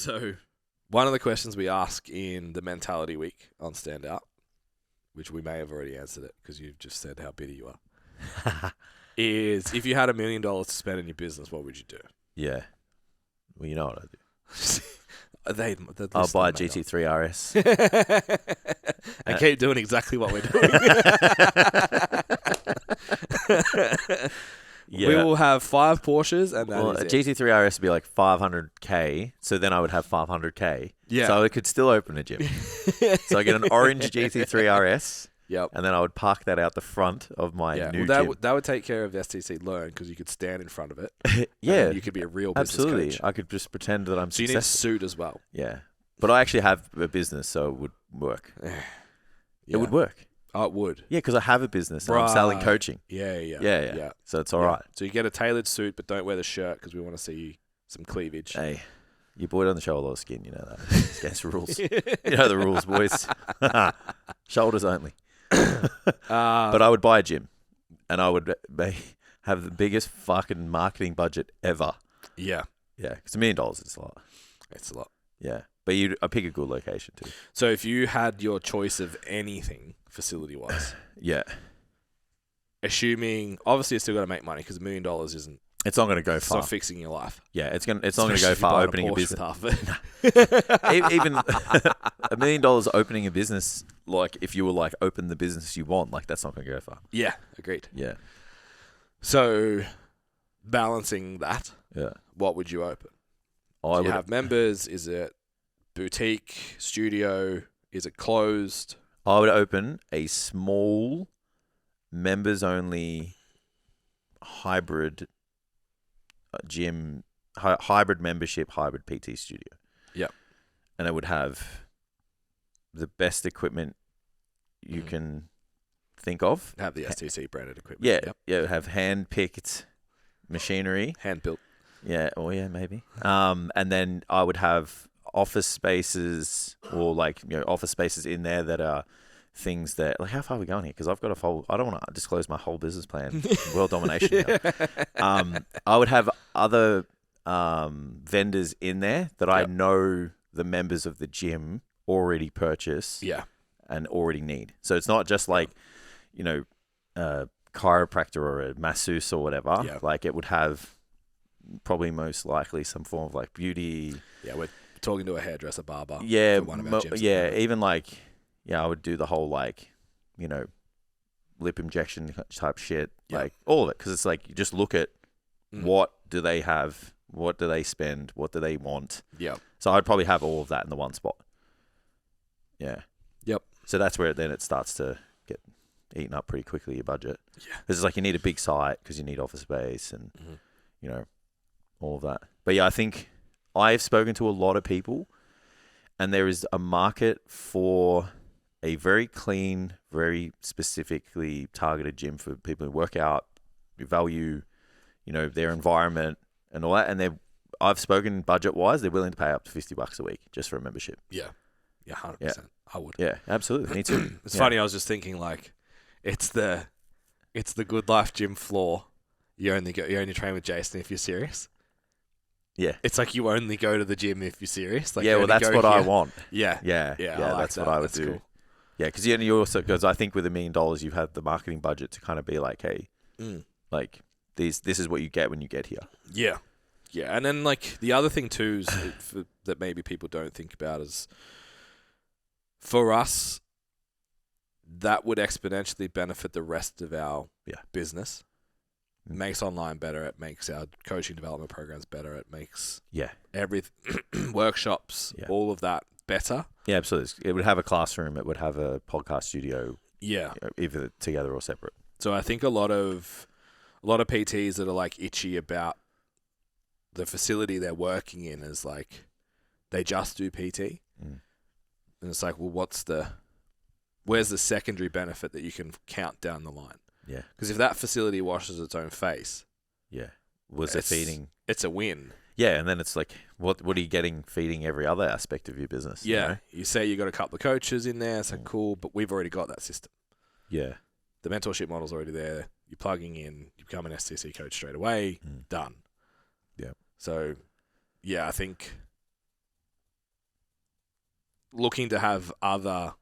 So, one of the questions we ask in the Mentality Week on Standout, which we may have already answered it because you've just said how bitter you are, is if you had $1 million to spend in your business, what would you do? Yeah. Well, you know what I do. I'll buy a GT3 RS. And keep doing exactly what we're doing. Yeah. We will have 5 Porsches, and Well, that a is it. GT3 RS would be like 500k, so then I would have 500k. Yeah. So I could still open a gym. So I get an orange GT3 RS, Yep. and then I would park that out the front of my new gym. That would take care of STC Learn because you could stand in front of it. Yeah. And you could be a real business Absolutely. coach. I could just pretend that I'm So you need a successful. suit as well. Yeah. But I actually have a business, so it would work. Yeah. It would work. Oh, it would. Yeah, because I have a business and I'm selling Right. coaching. Yeah. So it's all right. So you get a tailored suit, but don't wear the shirt because we want to see some cleavage. Hey, your boy doesn't show a lot of skin, you know that. It's against the rules. You know the rules, boys. Shoulders only. But I would buy a gym, and I would have the biggest fucking marketing budget ever. Yeah. Yeah, because $1 million is a lot. It's a lot. Yeah, but I pick a good location too. So if you had your choice of anything facility-wise, Yeah, assuming obviously you're still got to make money because $1 million isn't it's not going to go it's far. not fixing your life. Yeah, it's not going to go Especially if you're far buying opening a Porsche business. with half of it. Even $1 million opening a business, like if you were like open the business you want, like that's not going to go far. Yeah, agreed. Yeah, So balancing that, yeah. what would you open? I Do would you have members? Is it boutique, studio? Is it closed? I would open a small, members-only hybrid gym, hybrid membership, hybrid PT studio. Yep. And it would have the best equipment you can think of. Have the STC branded equipment. Yeah, Yep. yeah. It would have hand-picked machinery. Hand built. Yeah, maybe. And then I would have office spaces or office spaces in there that are things that how far are we going here? Because I've got I don't want to disclose my whole business plan, world domination. I would have other vendors in there that I know the members of the gym already purchase and already need. So it's not just like, a chiropractor or a masseuse or whatever. Yeah. Like it would have probably most likely some form of like beauty. Yeah, we're talking to a hairdresser barber. Yeah, for one of our gyms. even I would do the whole lip injection type shit, like all of it, because it's like you just look at what do they have, what do they spend, what do they want. Yeah. So I'd probably have all of that in the one spot. Yeah. Yep. So that's where then it starts to get eaten up pretty quickly, your budget. Yeah. Because it's like you need a big site because you need office space and all of that. But yeah, I think I've spoken to a lot of people, and there is a market for a very clean, very specifically targeted gym for people who work out, who value, their environment and all that. And I've spoken budget-wise, they're willing to pay up to $50 a week just for a membership. Yeah. Yeah, 100%. Yeah. I would. Yeah, absolutely. Me too. It's funny, I was just thinking it's the Good Life gym floor. You only train with Jason if you're serious. Yeah. It's like you only go to the gym if you're serious. Like that's what I want. Yeah. Yeah, I like that's that. what I would That's do. cool. Yeah, because I think with $1 million, you have the marketing budget to kind of be like, hey, this is what you get when you get here. Yeah. Yeah. And then the other thing too is that maybe people don't think about is for us, that would exponentially benefit the rest of our business. It makes online better. It makes our coaching development programs better. It makes workshops, all of that better. Yeah, absolutely. It would have a classroom. It would have a podcast studio. Yeah. Either together or separate. So I think a lot of PTs that are itchy about the facility they're working in is they just do PT. And it's well, where's the secondary benefit that you can count down the line? Yeah. Because if that facility washes its own face, was it feeding? It's a win. Yeah, and then it's what are you getting feeding every other aspect of your business? Yeah. You say you got a couple of coaches in there, so cool, but we've already got that system. Yeah. The mentorship model's already there. You're plugging in, you become an STC coach straight away, done. Yeah. So, I think looking to have other,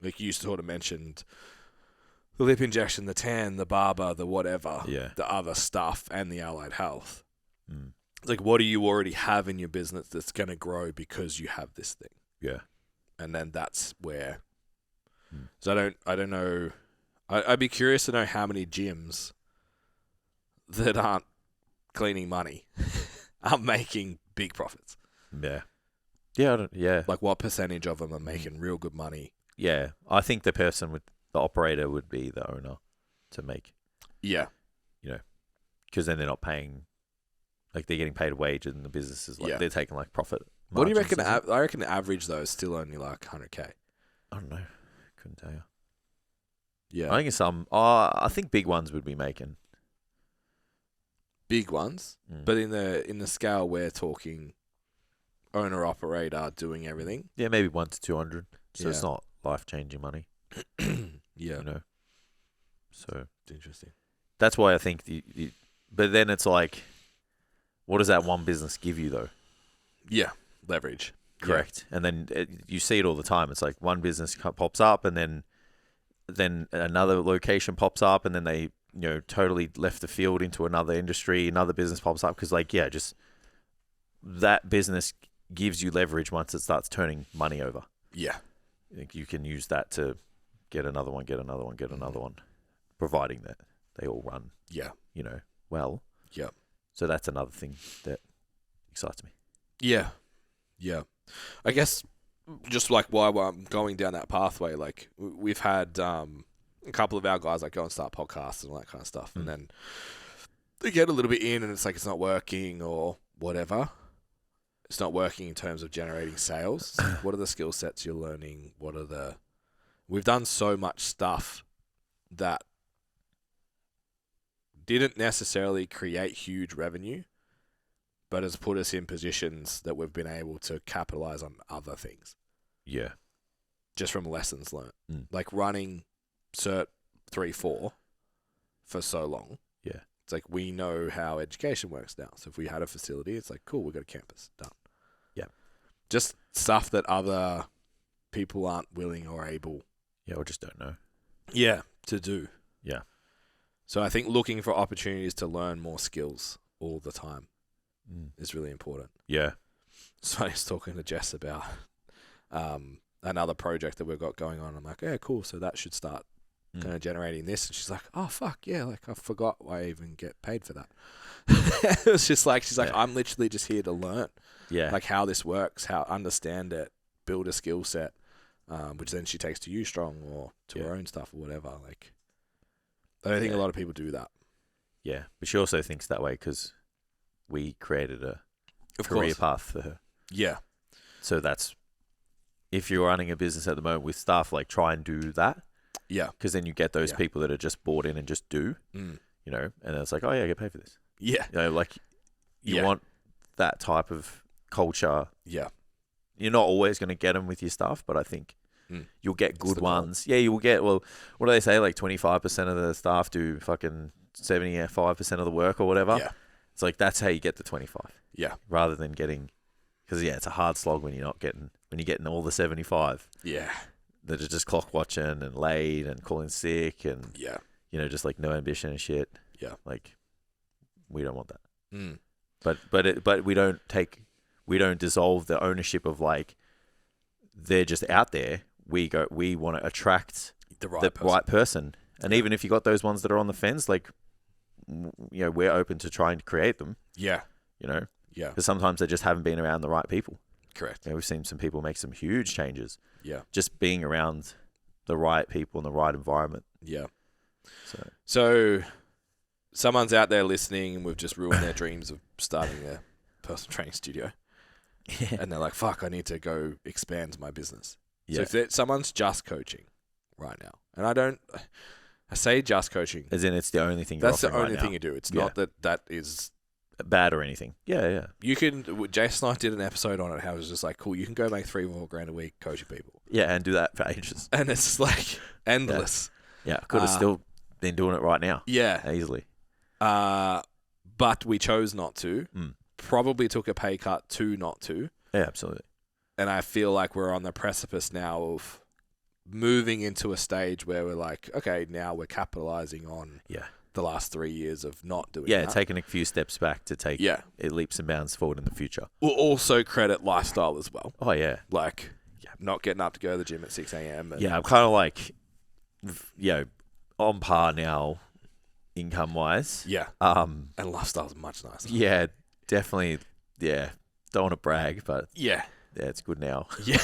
like you sort of mentioned, the lip injection, the tan, the barber, the whatever, the other stuff, and the allied health. Mm. Like, what do you already have in your business that's going to grow because you have this thing? Yeah. And then that's where. So I don't know. I'd be curious to know how many gyms that aren't cleaning money are making big profits. Yeah. Yeah. Like, what percentage of them are making real good money? Yeah. I think the operator would be the owner to make. Yeah. Because then they're not paying, like they're getting paid a wage and the business is like, they're taking like profit. What do you reckon? I reckon the average though is still only like 100K. I don't know. Couldn't tell you. Yeah. I think I think big ones would be making. Big ones. But in the scale we're talking, owner operator doing everything. Yeah, maybe 1 to 200. So it's not life-changing money. Yeah. So it's interesting. That's why I think but then it's like, what does that one business give you though? Yeah, leverage. Correct. Yeah. And then you see it all the time. It's like one business pops up, and then another location pops up, and then they totally left the field into another industry. Another business pops up because just that business gives you leverage once it starts turning money over. Yeah, I think you can use that to get another one, get another one, get another one, providing that they all run. Yeah, well. Yeah. So that's another thing that excites me. Yeah. Yeah. I guess just like while I'm going down that pathway, like we've had a couple of our guys like go and start podcasts and all that kind of stuff. And then they get a little bit in and it's like it's not working or whatever. It's not working in terms of generating sales. What are the skill sets you're learning? We've done so much stuff that didn't necessarily create huge revenue, but has put us in positions that we've been able to capitalize on other things. Yeah. Just from lessons learned. Like running Cert 3-4 for so long. Yeah. It's like we know how education works now. So if we had a facility, it's like, cool, we've got a campus. Done. Yeah. Just stuff that other people aren't willing or able. Yeah, or just don't know. Yeah, to do. Yeah. So I think looking for opportunities to learn more skills all the time is really important. Yeah. So I was talking to Jess about another project that we've got going on. I'm like, yeah, cool. So that should start kind of generating this. And she's like, oh, fuck, yeah. Like, I forgot I even get paid for that. It was just like, she's like, I'm literally just here to learn. Yeah. Like how this works, how understand it, build a skill set, which then she takes to you strong or to her own stuff or whatever. Like, I don't think a lot of people do that. Yeah. But she also thinks that way because we created a career path for her. Yeah. So that's, if you're running a business at the moment with staff, like try and do that. Yeah. Because then you get those people that are just bought in and just do, and it's like, oh yeah, I get paid for this. Yeah. Like you want that type of culture. Yeah. You're not always going to get them with your stuff, but I think you'll get good ones. Yeah, you will get, what do they say? Like 25% of the staff do fucking 75% of the work or whatever. Yeah. It's like, that's how you get the 25. Yeah. Rather than getting, because it's a hard slog when you're getting all the 75. Yeah. That are just clock watching and late and calling sick and, just like no ambition and shit. Yeah. Like, we don't want that. But we don't dissolve the ownership of like, they're just out there. We want to attract the right person. And even if you got those ones that are on the fence, like, we're open to trying to create them. Yeah. Yeah. Because sometimes they just haven't been around the right people. Correct. We've seen some people make some huge changes. Yeah. Just being around the right people in the right environment. Yeah. So someone's out there listening and we've just ruined their dreams of starting a personal training studio. Yeah. And they're like, fuck, I need to go expand my business. Yeah. So if someone's just coaching right now, and I say just coaching. As in it's the only thing you're That's the offering only right thing now. you do. It's not that is bad or anything. Yeah. You can, Jason and I did an episode on it, how it was just like, cool, you can go make $3-4 a week coaching people. Yeah, and do that for ages. And it's just like endless. Yeah, could have still been doing it right now. Yeah. Easily. But we chose not to. Probably took a pay cut to not to. Yeah, absolutely. And I feel like we're on the precipice now of moving into a stage where we're like, okay, now we're capitalizing on the last 3 years of not doing that. Taking a few steps back to take it leaps and bounds forward in the future. We'll also credit lifestyle as well. Oh, yeah. Like, not getting up to go to the gym at 6 a.m. I'm kind of like, on par now, income-wise. Yeah. And lifestyle's much nicer. Yeah, definitely. Yeah. Don't want to brag, but yeah, it's good now. Yeah.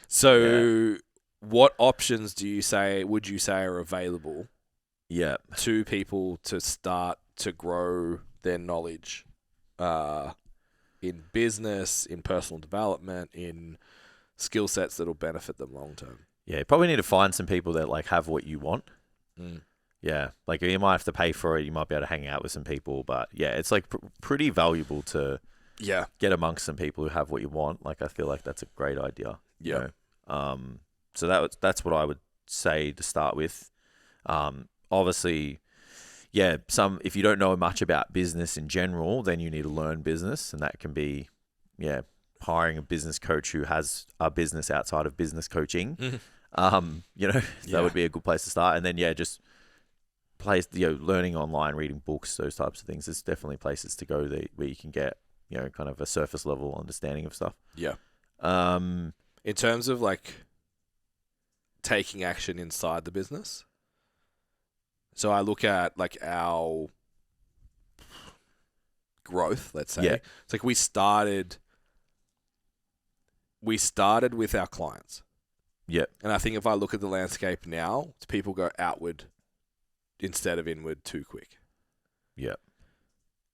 So, what options would you say are available? Yeah. To people to start to grow their knowledge, in business, in personal development, in skill sets that'll benefit them long term. Yeah, you probably need to find some people that like have what you want. Yeah, like you might have to pay for it. You might be able to hang out with some people, but yeah, it's like pretty valuable to get amongst some people who have what you want. Like I feel like that's a great idea. Yeah. So that's what I would say to start with. Obviously, if you don't know much about business in general, then you need to learn business, and that can be, hiring a business coach who has a business outside of business coaching. That would be a good place to start. And then, just learning online, reading books, those types of things. There's definitely places to go where you can get, kind of a surface level understanding of stuff. Yeah. In terms of like taking action inside the business. So I look at like our growth, let's say. Yeah. It's like we started with our clients. Yeah. And I think if I look at the landscape now, people go outward instead of inward too quick. Yeah.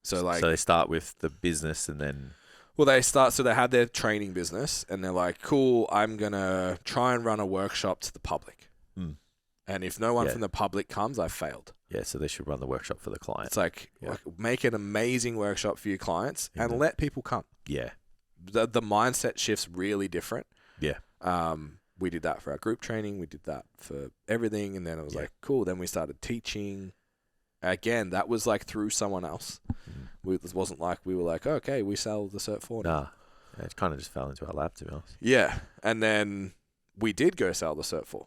So they start with the business and then... Well, they have their training business and they're like, cool, I'm going to try and run a workshop to the public. And if no one from the public comes, I've failed. Yeah, so they should run the workshop for the client. It's like make an amazing workshop for your clients and let people come. Yeah. The mindset shift's really different. Yeah. We did that for our group training. We did that for everything. And then it was like, cool. Then we started teaching. Again, that was like through someone else. It wasn't like we were like, oh, okay, we sell the Cert 4 now. Nah. Yeah, it kind of just fell into our lap, to be honest. Yeah. And then we did go sell the Cert 4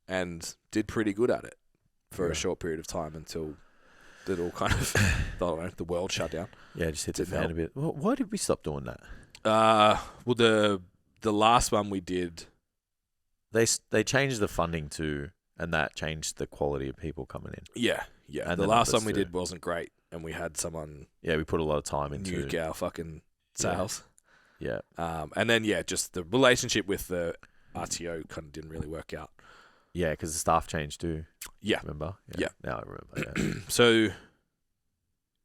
and did pretty good at it for a short period of time until it all kind of, the world shut down. Yeah, just hit the fan a bit. Well, why did we stop doing that? Well, the last one we did... They changed the funding too, and that changed the quality of people coming in. Yeah. And the last one we did wasn't great, and we had someone... Yeah, we put a lot of time into... nuke our fucking sales. Yeah. And then, just the relationship with the RTO kind of didn't really work out. Yeah, because the staff changed too. Yeah. Remember? Yeah. Now I remember, So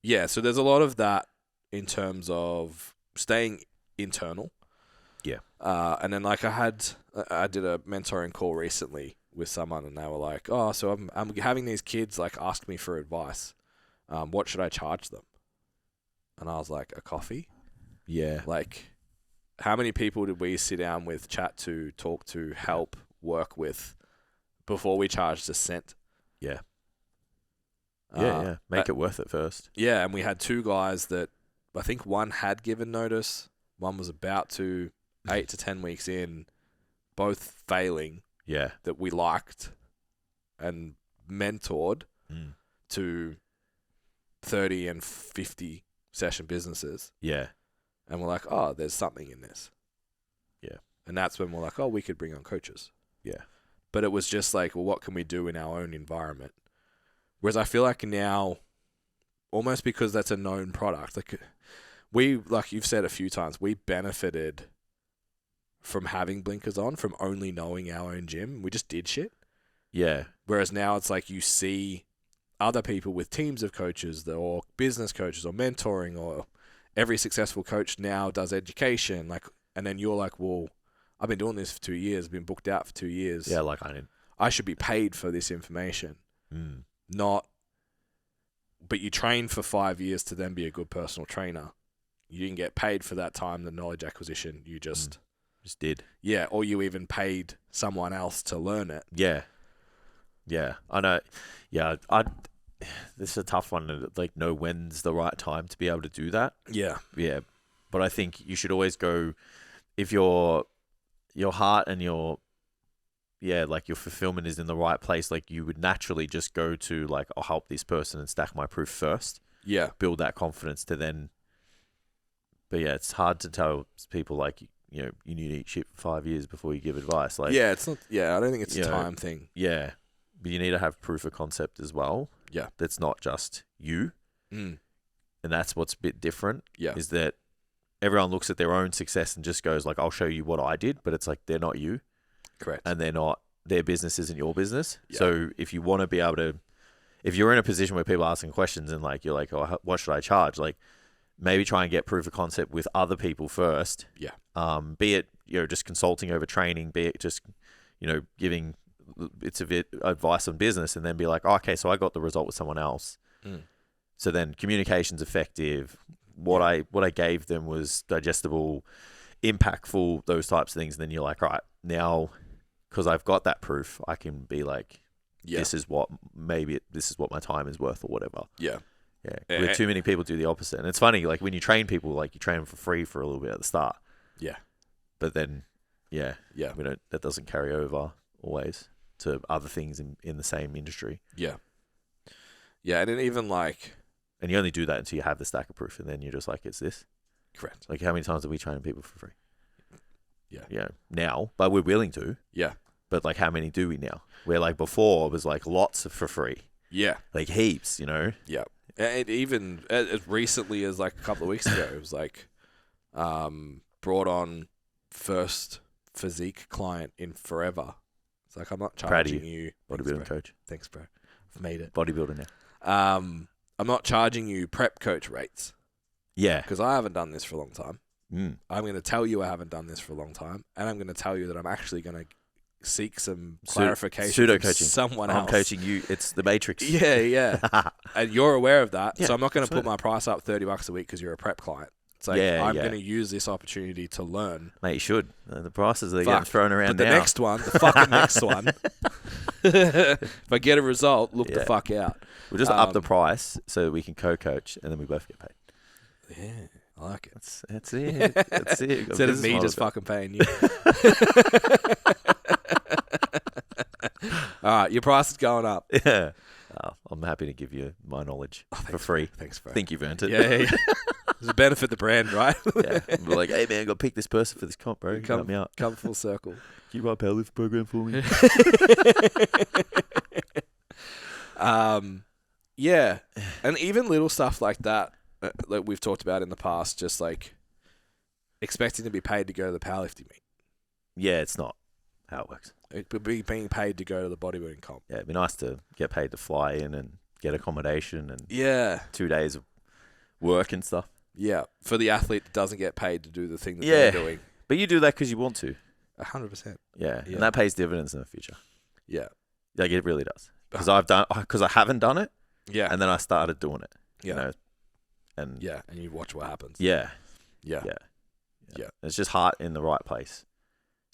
there's a lot of that in terms of staying internal. Yeah. And then like I did a mentoring call recently with someone and they were like, oh, so I'm having these kids like ask me for advice. What should I charge them? And I was like, a coffee? Yeah. Like, how many people did we sit down with, chat to, talk to, help, work with before we charged a cent? Yeah. Yeah. Make it worth it first. Yeah, and we had two guys that I think one had given notice, one was about to, 8 to 10 weeks in, both failing. Yeah. That we liked and mentored to 30 and 50 session businesses. Yeah. And we're like, oh, there's something in this. Yeah. And that's when we're like, oh, we could bring on coaches. Yeah. But it was just like, well, what can we do in our own environment? Whereas I feel like now, almost because that's a known product, like you've said a few times, we benefited from having blinkers on, from only knowing our own gym. We just did shit. Yeah. Whereas now it's like you see other people with teams of coaches or business coaches or mentoring, or every successful coach now does education. And then you're like, well, I've been doing this for 2 years, been booked out for 2 years. Yeah, I should be paid for this information. Not, but you trained for 5 years to then be a good personal trainer. You didn't get paid for that time, the knowledge acquisition. You just did. Yeah, or you even paid someone else to learn it. Yeah. Yeah, I know. Yeah, this is a tough one to know when's the right time to be able to do that. Yeah. Yeah. But I think you should always go, if your heart and your fulfillment is in the right place, like you would naturally just go to like, I'll help this person and stack my proof first. Yeah. Build that confidence to then. But yeah, it's hard to tell people like, you need to eat shit for 5 years before you give advice. Like, yeah, it's not. Yeah, I don't think it's a time thing. Yeah, but you need to have proof of concept as well. Yeah, that's not just you, and that's what's a bit different. Yeah, is that everyone looks at their own success and just goes like, "I'll show you what I did," but it's like they're not you. Correct. And they're not. Their business isn't your business. Yeah. So if you want to be able to, if you're in a position where people are asking questions and like you're like, "Oh, what should I charge?" Like, maybe try and get proof of concept with other people first. Yeah. Be it, just consulting over training, be it just, giving bits of advice on business, and then be like, oh, okay, so I got the result with someone else. So then communication's effective. What I gave them was digestible, impactful, those types of things. And then you're like, all right, now, because I've got that proof, I can be like, this is what my time is worth or whatever. Yeah. Yeah, with too many people do the opposite. And it's funny, like when you train people, like you train them for free for a little bit at the start. Yeah. But then, that doesn't carry over always to other things in the same industry. Yeah. Yeah, and then even like... And you only do that until you have the stack of proof, and then you're just like, it's this. Correct. Like how many times have we trained people for free? Yeah. Yeah, now, but we're willing to. Yeah. But like how many do we now? Where like before it was like lots for free. Yeah. Like heaps, Yeah. And even as recently as like a couple of weeks ago, it was like brought on first physique client in forever. It's like, I'm not charging you. Bodybuilding coach. Thanks, bro. I've made it. Bodybuilder now. I'm not charging you prep coach rates. Yeah. Because I haven't done this for a long time. I'm going to tell you I haven't done this for a long time. And I'm going to tell you that I'm actually going to seek some clarification from someone else. I'm coaching you. It's the Matrix. Yeah. And you're aware of that. Yeah, so I'm not going to put my price up $30 a week because you're a prep client. It's like, I'm going to use this opportunity to learn. Mate, you should. The prices are getting thrown around but now. The next one, the fucking next one, if I get a result, look the fuck out. We'll just up the price so that we can co-coach and then we both get paid. Yeah, I like it. That's it. That's it. Instead of me just fucking paying you. All right, your price is going up. Yeah. I'm happy to give you my knowledge for free. Thanks, bro. I think you've earned it. Yeah. There's a benefit the brand, right? Yeah. We're like, hey, man, I got to pick this person for this comp, bro. Help me out. Come full circle. Can you write a powerlift program for me? Yeah. And even little stuff like that, like we've talked about in the past, just like expecting to be paid to go to the powerlifting meet. Yeah, it's not how it works. Being paid to go to the bodybuilding comp. Yeah, it'd be nice to get paid to fly in and get accommodation and 2 days of work and stuff. Yeah, for the athlete that doesn't get paid to do the thing that they're doing. But you do that because you want to. 100%. Yeah, and that pays dividends in the future. Yeah. Like it really does. Because I haven't done it. Yeah. And then I started doing it. Yeah. And you watch what happens. Yeah. Yeah. It's just heart in the right place.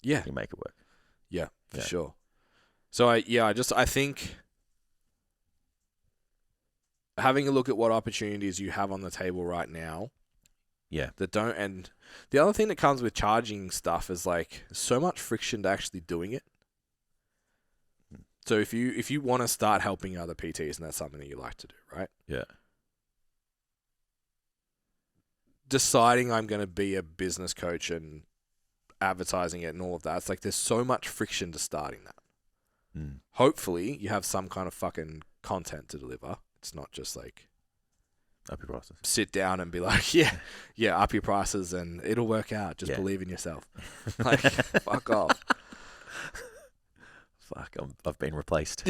Yeah. You make it work. Yeah, for sure. So I think having a look at what opportunities you have on the table right now. Yeah. And the other thing that comes with charging stuff is like so much friction to actually doing it. So if you want to start helping other PTs and that's something that you like to do, right? Yeah. Deciding I'm going to be a business coach and advertising it and all of that. It's like there's so much friction to starting that. Hopefully you have some kind of fucking content to deliver. It's not just like up your prices. Sit down and be like, yeah, up your prices and it'll work out. Just believe in yourself. Like, fuck off. Fuck, I've been replaced.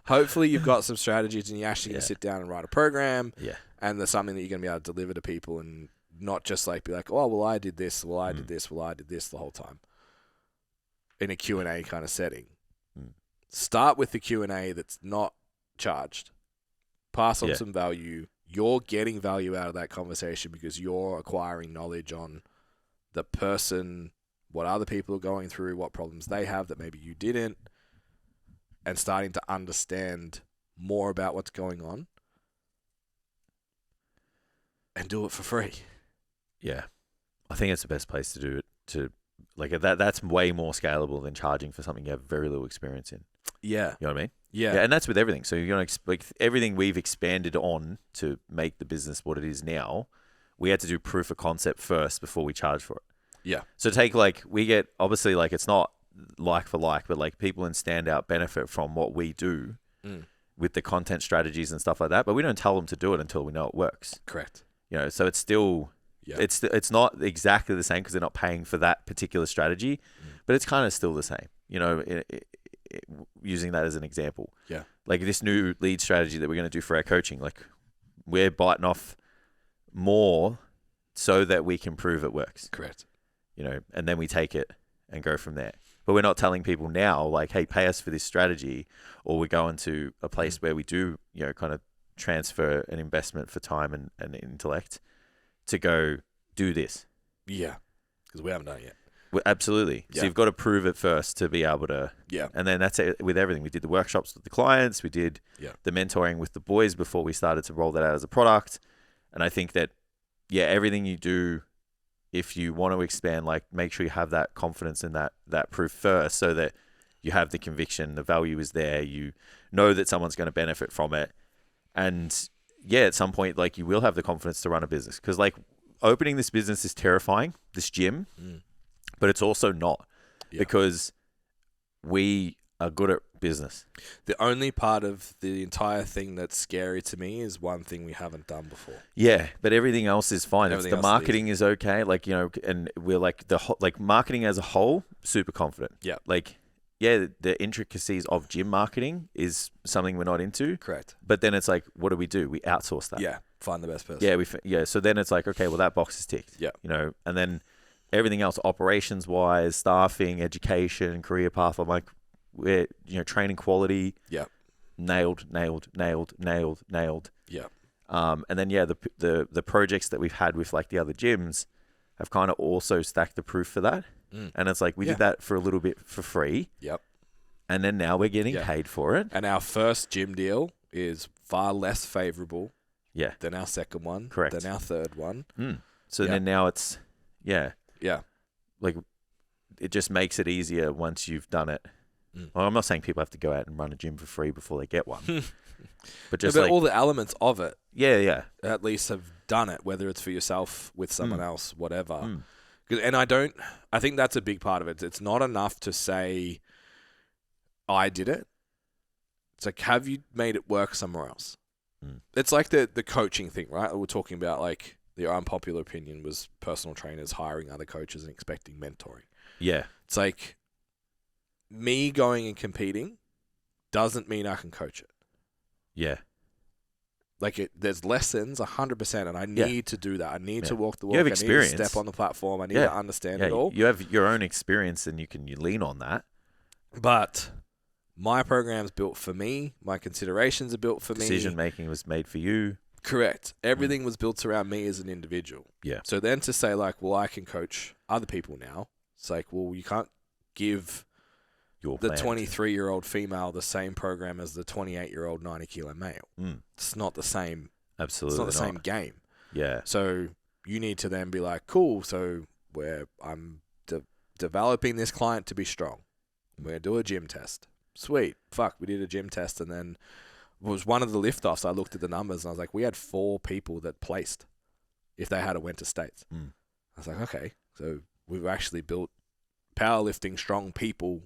Hopefully you've got some strategies and you're actually going to sit down and write a program. Yeah. And there's something that you're going to be able to deliver to people and not just like be like, oh, well, I did this, well, I did this, well, I did this the whole time. In a Q&A kind of setting. Start with the Q&A that's not charged. Pass on some value. You're getting value out of that conversation because you're acquiring knowledge on the person, what other people are going through, what problems they have that maybe you didn't, and starting to understand more about what's going on. and do it for free. Yeah. I think it's the best place to do it. To like that's way more scalable than charging for something you have very little experience in. Yeah. You know what I mean? Yeah. Yeah, and that's with everything. So you're going to like everything we've expanded on to make the business what it is now. We had to do proof of concept first before we charge for it. Yeah. So take like we get obviously like it's not like for like, but like people in Standout benefit from what we do with the content strategies and stuff like that. But we don't tell them to do it until we know it works. Correct. You know, so it's still it's not exactly the same because they're not paying for that particular strategy, but it's kind of still the same. You know, using that as an example. Yeah. Like this new lead strategy that we're going to do for our coaching, like we're biting off more so that we can prove it works. Correct. You know, and then we take it and go from there. But we're not telling people now, like, hey, pay us for this strategy, or we're going to a place where we do, you know, kind of transfer an investment for time and intellect to go do this. Yeah. Because we haven't done it yet. Well, absolutely. Yeah. So you've got to prove it first to be able to. Yeah. And then that's it with everything. We did the workshops with the clients. We did the mentoring with the boys before we started to roll that out as a product. And I think that, everything you do, if you want to expand, like make sure you have that confidence in that proof first so that you have the conviction, the value is there. You know that someone's going to benefit from it. And at some point, like you will have the confidence to run a business because like opening this business is terrifying, this gym, but it's also not because we are good at business. The only part of the entire thing that's scary to me is one thing we haven't done before. Yeah, but everything else is fine. If the marketing is okay, like, you know, and we're like like marketing as a whole, super confident. Yeah. Like, the intricacies of gym marketing is something we're not into. Correct. But then it's like, what do? We outsource that. Yeah. Find the best person. Yeah, so then it's like, okay, well, that box is ticked. Yeah. You know, and then everything else, operations-wise, staffing, education, career path, I'm like, we're, you know, training quality. Yeah. Nailed. Yeah. And then the projects that we've had with like the other gyms have kind of also stacked the proof for that. And it's like we did that for a little bit for free. Yep. And then now we're getting paid for it. And our first gym deal is far less favorable than our second one. Correct. Than our third one. So then now it's like it just makes it easier once you've done it. Well, I'm not saying people have to go out and run a gym for free before they get one. But just all the elements of it. Yeah. At least have done it, whether it's for yourself, with someone else, whatever. And I think that's a big part of it. It's not enough to say, I did it. It's like, have you made it work somewhere else? It's like the coaching thing, right? We're talking about like the unpopular opinion was personal trainers hiring other coaches and expecting mentoring. Yeah. It's like me going and competing doesn't mean I can coach it. Yeah. Like there's lessons 100%, and I need to do that. I need to walk the walk. You have experience. I need to step on the platform. I need to understand it all. You have your own experience, and you lean on that. But my program's built for me. My considerations are built for me. Decision making was made for you. Correct. Everything was built around me as an individual. Yeah. So then to say like, well, I can coach other people now. It's like, well, you can't give the 23-year-old female the same program as the 28-year-old 90-kilo male. It's not the same. Absolutely, it's not the same game. Yeah. So you need to then be like, cool. So I'm developing this client to be strong. We're gonna do a gym test. Sweet. Fuck. We did a gym test, and then it was one of the lift-offs. I looked at the numbers, and I was like, we had 4 people that placed if they had went to states. I was like, okay, so we've actually built powerlifting strong people.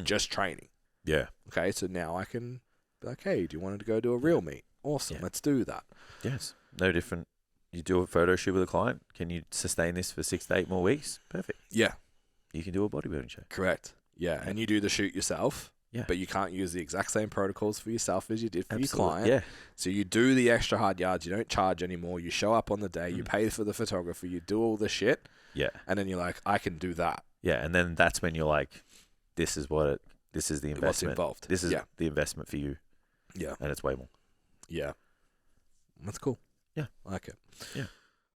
Just training. Yeah. Okay, so now I can be like, hey, do you want to go do a real meet? Awesome, let's do that. Yes. No different. You do a photo shoot with a client. Can you sustain this for 6 to 8 more weeks? Perfect. Yeah. You can do a bodybuilding show. Correct. Yeah, and you do the shoot yourself. Yeah. But you can't use the exact same protocols for yourself as you did for your client. Yeah. So you do the extra hard yards. You don't charge anymore. You show up on the day. You pay for the photographer. You do all the shit. Yeah. And then you're like, I can do that. Yeah, and then that's when you're like, this is the investment. What's involved. This is the investment for you. Yeah. And it's way more. Yeah. That's cool. Yeah. I like it. Yeah.